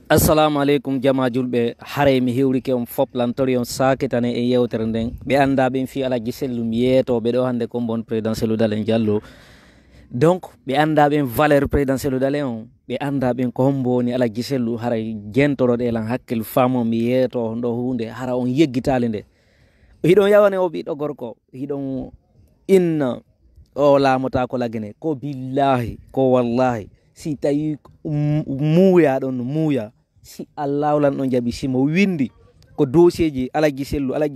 assalamu aleykum jama julɓe haare mi hewrike on fop lantori on sakitane e yewtere nden ɓe anda ɓen fi alaji sellum yeetoɓe ɗo hande ko bon président Cellou Dalein Diallo donc ɓe anda ɓen valeur président Cellou Dalein on ɓe anda ɓen ko hombo woni alaji Cellou haray jentoroɗe lan hakkille famo mi yeeto on ɗo hunde hara on yeggitali nde hiɗon yawane o ɓiɗɗo gorko hiɗon inna o laamota ko lagine ko billahi ko wallahi si tawi muuya ɗon muuya si Allah lan ɗon jaɓi simo windi ko dossier ji alaji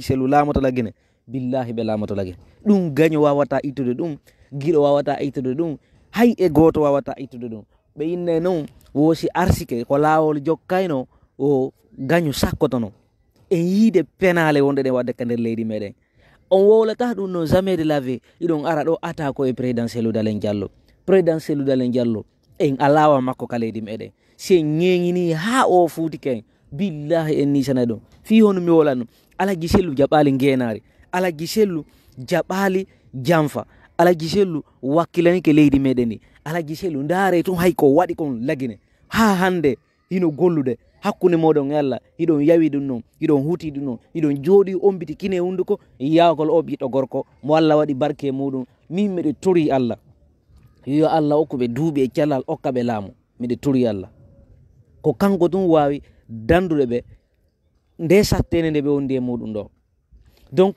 Cellou laamoto lagine billahi ɓe laamoto lagine ɗum gaño wawata ittude ɗum giɗo wawata ittude ɗum hay e goto wawata ittude ɗum ɓe inne noon wosi arsike ko laawol jokkayno o gaño sakkotono en yiide penale wonde ɗen wadde ka nder leydi meɗen on wowlata ɗum no jamais de la vie iɗon ara ɗo ata ko e président Cellou Dalein Diallo président Cellou Dalein Diallo en alawa makko ka leydi meɗen si en ñeñini ha o fuuti ken billahi en nisana ɗum fi hono mi wolanno alaji Cellou jaɓali ngenari alaji Cellou jaɓali janfa alaji Cellou wakkilanike leydi meɗen ni alaji Cellou ndaare tun hay ko waɗi kon lagine ha hande hino gollude hakkunde moɗon e Allah hiɗon yawi ɗum noon hiɗon huuti ɗum noon hiɗon jooɗi ombiti kine hunduko yawgol o ɓiɗɗo gorko mo Allah waɗi barke muɗum min miɗe tori Allah yo Allah hokkuɓe duuɓi e cellal hokkaɓe laamu miɗe tori Allah ko kanko tun wawi dandude ɓe nde sattene nde ɓe wondi e muɗum ɗo donc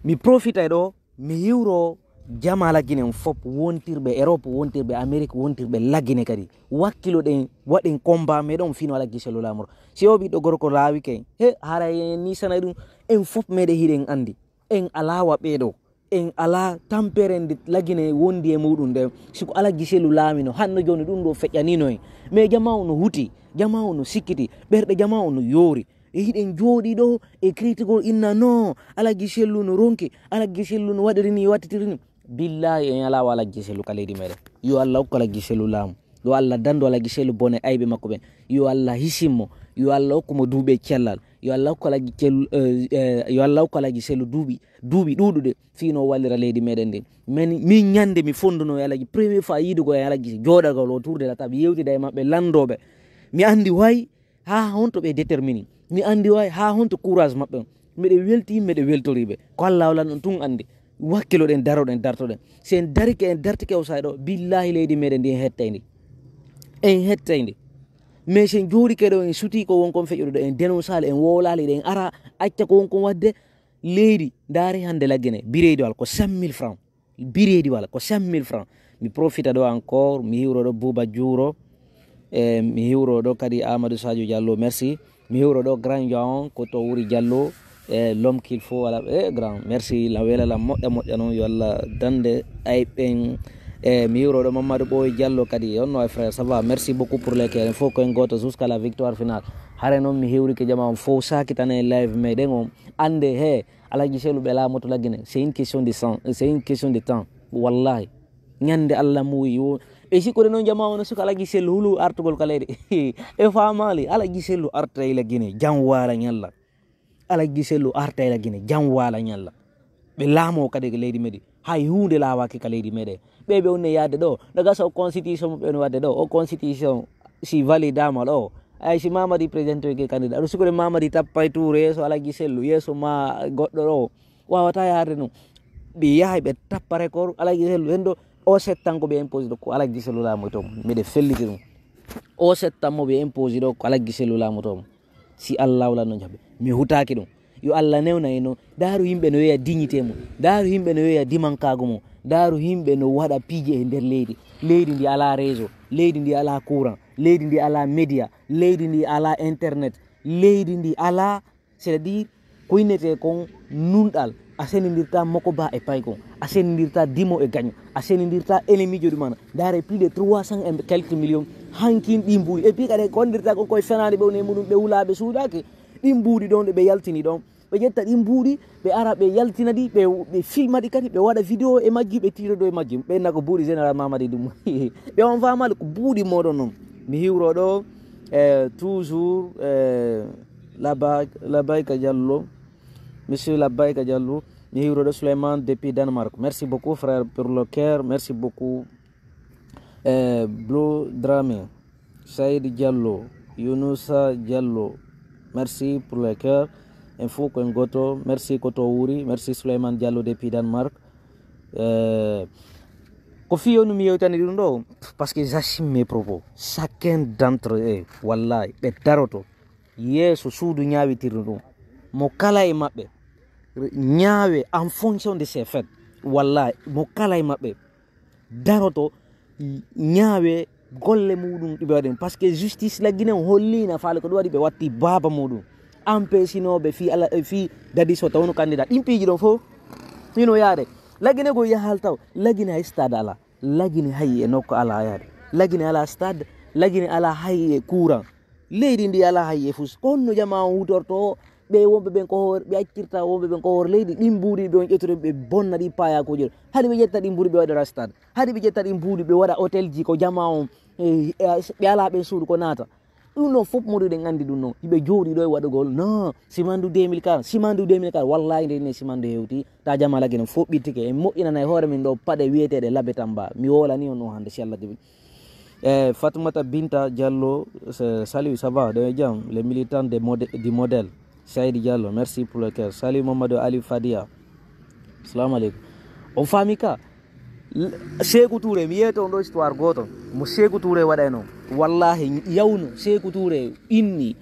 mi profita e ɗo mi hiwro jama lagine en fop wontirɓe Europe wontirɓe Amérique wontirɓe lagine kadi wakkiloɗen waɗen combat meɗon fino alaji Cellou lamoro si o ɓiɗɗo gorko laawi ken he hara en nisana ɗum en fop meɗe hiɗen andi en alawa ɓeeɗo en ala tampere nde lagine wondi e muɗum nde siko alaji Cellou laamino hanno joni ɗum ɗo feƴƴanino en mais jama o no huuti jama o no sikkiti ɓerɗe jama o no yoori e hiɗen jooɗi ɗo e critigol inna non alaji Cellou no ronki alaji Cellou no waɗirini wattitirini billahi en alawa alaji Cellou ka leydi meɗen yo Allah hokku alaji Cellou laamu yo Allah dandu alaji Cellou bone ayɓe makko ɓen yo Allah hisimmo yo Allah hokkumo duuɓi cellal yo Allah hokku alaji Cellou yo Allah hokku alaji Cellou duuɓi ɗuɗuɗe fino wallira leydi meɗen ndin min ñande mi fonduno e alaji premier fois yiidugo e alaji jooɗagol o tourde la table yewtida e maɓɓe landoɓe mi andi way ha honto ɓe détermini mi andi way ha honto courage maɓɓe on miɗe welti miɗe weltoriɓe ko Allah walan ɗon tun andi wakkiloɗen daroɗen dartoɗen si en darike en dartike o saɗo billahi leydi meɗen ndi en hettayndi mais sen jooɗike ɗo en suti ko wonkon feƴƴuɗo en dénonçali en wowlali ɗen ara acca ko wonkon wadde leydi daari hande laggene bireydi wala ko 5 000 francs bireydi wala ko 5 000 francs mi profita ɗo encore mi hiwro ɗo Bouba Diouro mi hiwro ɗo kadi Amadou Sadio Diallo merci mi hiwro ɗo grand Diaon ko to wuri Diallo l'homme qu'il faut wala grand merci la welala moƴƴa noon yo Allah dande ayɓen mi hiwro ɗo Mamadou Ɓoye Diallo kadi onno e frère ça va merci beaucoup pour les keren fof koyen goto jusqu'à la victoire finale hare noon mi hewrike jama on fof sakitane live meɗen on ande he alaji Cellou ɓe laamoto laggine c'est une question de sang c'est une question de temps wallahi ñande Allah muuyi ɓe sikkude noon jama ono suka alaji Cellou hulu artugol ka leydi e famali alaji Cellou arta e laggine jam wala ñalla alaji Cellou arta e laggine jam wala ñalla ɓe laamo kadi ko leydi meɗi hay hunde laawaki ka leydi meɗen ɓeɓe onne yaade ɗo daga so constitution mo ɓen wadde ɗo o constitution si validama ɗo ay si Mamadi président ke candidat aɗa sikude Mamadi tappay tour yeeso alaji Cellou yeeso ma goɗɗo ɗo wawata yaade noon ɓe yahay ɓe tappa record alaji Cellou hen ɗo o settan ko ɓe impose ɗo ko alaji Cellou laamotomo mbiɗe felliti ɗum o settan mo ɓe impose ɗo ko alaji Cellou laamotomo si Allah wala no jaɓe mi hutaki ɗum yo Allah newna en noon daaru yimɓe no weeya dignité mum daaru yimɓe no weeya dimankago mum daaru yimɓe no waɗa piije e nder leydi leydi ndi ala réseau leydi ndi ala courant leydi ndi ala média leydi ndi ala internet leydi ndi ala c'est à dire ko innete kon nunɗal a senidirta makko ba e pay kon a senidirta dimo e gaño a senidirta ennemi joɗi mana daare plus de 300 et quelques millions hankin ɗi mbuuɗi et puis kadi kondirta kon koye fenade ɓe woni muɗum ɓe wulaɓe suuɗaki ɗi mbuuɗi ɗon ɗe ɓe yaltini ɗon ɓe ƴetta ɗi mbuuɗi ɓe ara ɓe yaltina ɗi ɓe filma ɗi kadi ɓe waɗa vidéo e majji ɓe tira ɗo e majji ɓenna ko buuɗi général Mamadi ɗum ɓe on famali ko buuɗi moɗon noon mi hiwro ɗo toujours Labayka Diallo monsieur Labayka Diallo mi hiwro ɗo Souleymane depuis Danemark merci beaucoup frère pour le cœur merci beaucoup Blo Dramé Saïd Diallo Younousa Diallo, merci pour le cœur. Info Kwengoto, merci Koto Wuri, merci Suleiman Diallo depuis Danemark. Kofi nous mieux parce que j'assume mes propos. Chacun d'entre eux, wallahi, be daroto. Yeso sudu nyawi tirno. Mo kala e mabbe. Nyawe en fonction de ses faits. Wallahi, mo kala e mabbe. Daroto nyawe golle mudum tibaden parce que justice la Guinée hollina faale ko wadi be watti baba mudum. Ampesinobe fi ala fi dadi so tawno candidat impiji don fo fino yaade lagine go yahal taw lagine ay stade ala lagine haye nokko ala yaade lagine ala stade lagine ala haye courant leydi ndi ala haye fus konno jama wutorto be wombe ben ko hor be accirta wombe ben ko hor leydi dimbudi be on ƴettude be bonna di paya ko jor hadi be jetta dimbudi be wada stade hadi be jetta dimbudi be wada hotel ji ko jama on be ala be suudu ko nata ɗum non fof moɗuɗen andi ɗum noon hiɓe jooɗi ɗo e waɗugol non simandu 2004 simandu 2004 wallahi nde ne simandu hewti ta jama lagui non fof ɓittike en moƴƴinana e hoore min ɗo paɗe wiyeteɗe labe tamba mi wolani on ɗon hande si allah jaɓi Fatoumata Binta Diallo salut ça va de jam les militants du modèle Saïd Diallo merci pour le cœur salut Mamadou Ali Fadia assalamu aleykum on faami ka Sékou Touré mi yeeto on ɗo histoire goto mo Sékou Touré waɗayno wallahi yawno Sékou Touré inni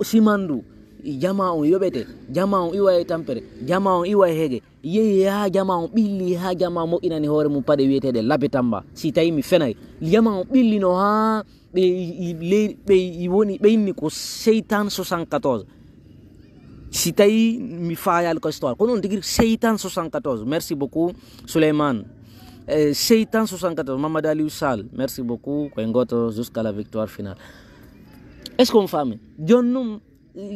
simandu jama on yoɓete jama on iwa e tampere jama on iwa e heege yehi ha jama on ɓilli ha jama moƴƴinani hoore mum paɗe wiyeteɗe labe tamba si tawi mi fenay jama on ɓillino ha ɓe woni ɓe inni ko seytan 74 si tawi mi fayali ko histoire ko noon tigui seytan 74 merci beaucoup Souleymane Seytan 74 Mamadou Aliou Sall merci beaucoup Kwengoto jusqu'à la victoire finale. Est-ce qu'on famille jonnum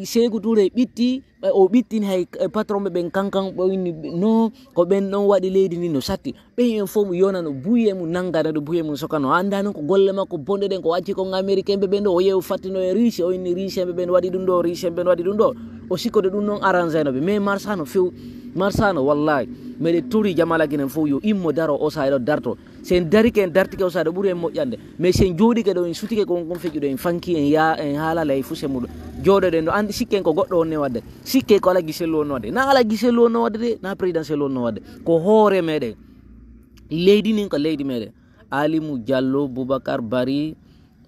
Sékou Touré ɓitti o ɓittini hay patron ɓe ɓen kankan ɓoyni non ko ɓen ɗon waɗi leydi ndi no satti ɓen en fof mo yonano buye mum nangana ɗo buye mum sokano anda noon ko golle makko bonɗe ɗen ko wacci kon américain ɓe ɓen ɗo o yew fattino e riche o inni riche ɓe ɓen waɗi ɗum ɗo riche ɓe ɓen waɗi ɗum ɗo o sikkode ɗum ɗon arrangé noɓe mais marsano few marsano wallahi meɗe tori jamalaginen fof yo immo daro o saɗo darto sen darike en dartike o saɗo ɓuuri en moƴƴande mais sen jooɗike ɗo en sutike kon feƴƴuɗo en fanki en ya en haalala e fuse muɗum jooɗoɗen ɗo andi sikken ko goɗɗo on ne wadde sikke ko ala guisello on no wadde na ala guisello on no wadde de na présidentiel on no wadde ko hoore meɗen leydi nin ko leydi meɗen Alimou Diallo Boubacar Bari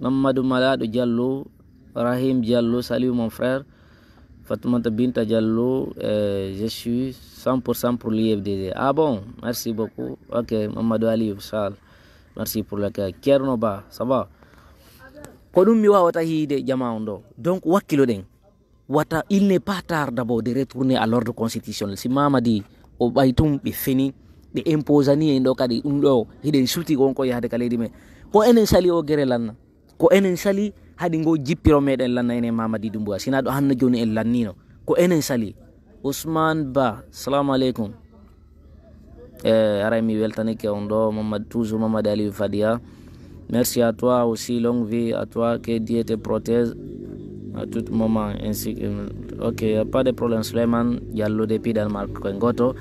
Mamadou Malaɗo Diallo Rahim Diallo salut mon frère Fatoumata Binta Diallo je suis 100% pour l'IFDD. Ah bon, merci beaucoup. Ok, Mamadou Aliou Sall, merci pour le cas. Kerno Ba, ça va? Kodum mi wawata hiide jama on ɗo. Donc wakkilo ɗen wata il n'est pas tard d'abord de retourner à l'ordre constitutionnel. Si Mamadi o ɓay tum ɓe feni ɓe imposani en ɗo kadi ɗum ɗo hiɗen suti on ko yahde ka leydi men ko enen sali o guere lanna ko enen sali hadi ngo jippiro meɗen lanna enen Mamadi Doumbouya sina ɗo hanno joni en lannino ko enen sali. Ousmane Ba, salam alaikum. Aray mi weltanike on do toujours Mamadou Aliou Fadia. Merci à toi aussi, longue vie à toi, que Dieu te protège à tout moment ainsi que OK, y a pas de problème. Suleiman Diallo depuis Danemark Kwengoto.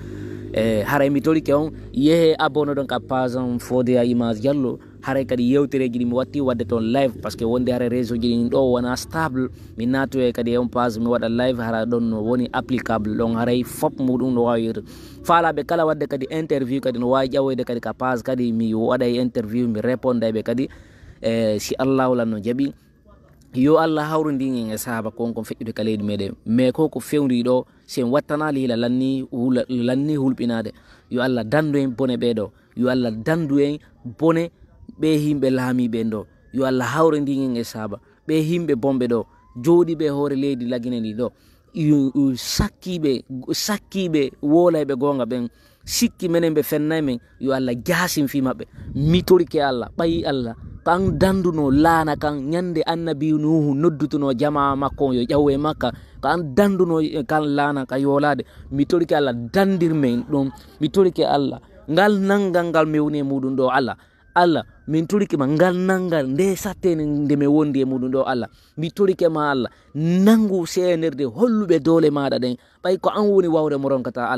Haray mi tolike on yehe abono don ka page on fode a image Diallo haray kadi yewtereji ɗi mi watti wadde toon live parce que wonde hara réseau ji ɗin ɗo wona stable mi nato e kadi on page mi waɗa live hara ɗon no woni applicable ɗon haray fop muɗum no wawi yirde faalaɓe kala wadde kadi interview kadi no wawi ƴawoyde kadi ka page kadi mi waɗa interview mi réponda ɓe kadi si allahu lan no jaaɓi yo Allah hawrindin e sahaba kon feƴƴude ka leydi meɗen mais koko fewri ɗo sen wattana lila lanni hulɓinade yo Allah dandu en bone ɓeɗo yo Allah dandu en bone ɓe himɓe laamiɓe ɗo yo Allah hawrindin e sahaba ɓe himɓe bomɓe ɗo jooɗiɓe hoore leydi lagine ndi ɗo sakkiɓe wolayɓe gonga ɓen sikki menen ɓe fennay men yo Allah jasin fi maɓɓe mitorike Allah ɓayi Allah kan danduno laana kan ñande annabi nuhu noddutuno jama makko yo ƴawe makka kan danduno kan laana ka yolade mi torike Allah dandir men ɗum mi torike Allah ngal nangal ngal mewni e muɗum ɗo Allah min torike ma ngal nangal nde sattene nde mi wondi e muɗum ɗo Allah mi torike ma Allah nangu senerde holluɓe doole maɗa ɗen ɓay ko an woni wawde mo ronkata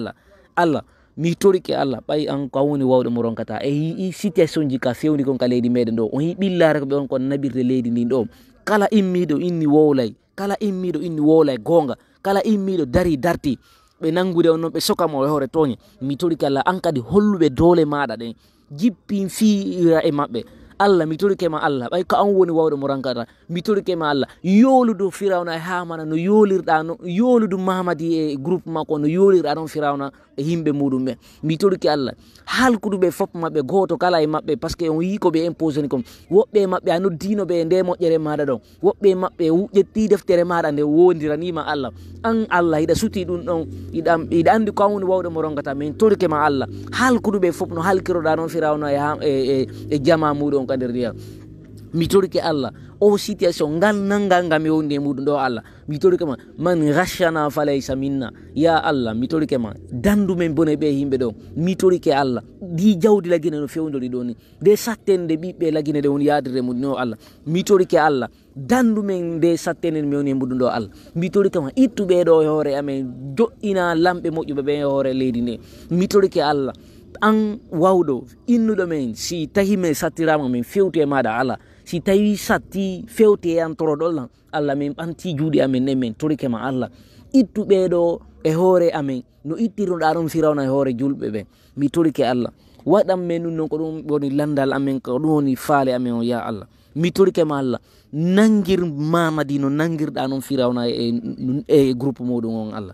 Allah mi torike Allah ɓay an ko woni wawde mo ronkata e situation ji ka fewni kon ka leydi meɗen ɗo on yi ɓillare ko ɓe on kon nabirde leydi ndin ɗo kala immiɗo inni wowlay, kala immiɗo inni wowlay gonga, kala immiɗo dari darti ɓe nangude on noon ɓe sokamo e hoore toñe. Mi torike Allah an kadi holluɓe doole maɗa ɗen jippin fiira e maɓɓe. Allah mi torike ma Allah ɓay ko an woni wawɗo mo rankata. Mi torike ma Allah yoludu firawna e hamana no yolirɗa no yoludu Mahamadi e groupe makko no yolirɗa ɗon firawna e yimɓe muɗum ɓe. Mi torike Allah halkuduɓe fop maɓɓe goto kala e maɓɓe par ce que on yi ko ɓe imposé ni kom. Woɓɓe e maɓɓe a noddinoɓe e nde moƴƴere maɗa ɗon, woɓɓe e maɓɓe ƴetti deftere maɗa nde wondiranima Allah. An Allah hiɗa suti ɗum ɗon hiɗa andi ko an woni wawɗo mo ronkata. Min torike ma Allah halkuduɓe fop no halkiroɗa noon firawna e jama muɗum kadir ndiyam. Mi torike Allah o situation ngal nangal ngam e wonde muɗum ɗo Allah. Mi torike ma man ghashana falaysa minna. Ya Allah mi torike ma dandu men bone ɓe yimɓe ɗo. Mi torike Allah di jawdi lagine no fewdori ɗo ni de sattende ɓiɓɓe lagine ɗe woni yadirde muɗum no Allah. Mi torike Allah dandu men de sattende mi woni e muɗum ɗo Allah. Mi torike ma ittu ɓeɗo e hoore amen joɗɗina lamɓe moƴƴuɓe ɓe e hoore leydi nde. Mi torike Allah an wawɗo innuɗo men si tawi men sattirama min fewti e maɗa Allah, si tawi satti fewti e an toroɗol Allah min ɓanti juuɗe amen nden min torike ma Allah ittu ɓeɗo e hoore amen no ittirnoɗa ɗon firawna e hoore julɓe ɓe. Mi torike Allah waɗan men ɗum noon ko ɗum woni landal amen, ko ɗum woni faale amen o ya Allah. Mi torike ma Allah nangir Mamadi no nangirɗa noon firawna e groupe muɗum on Allah.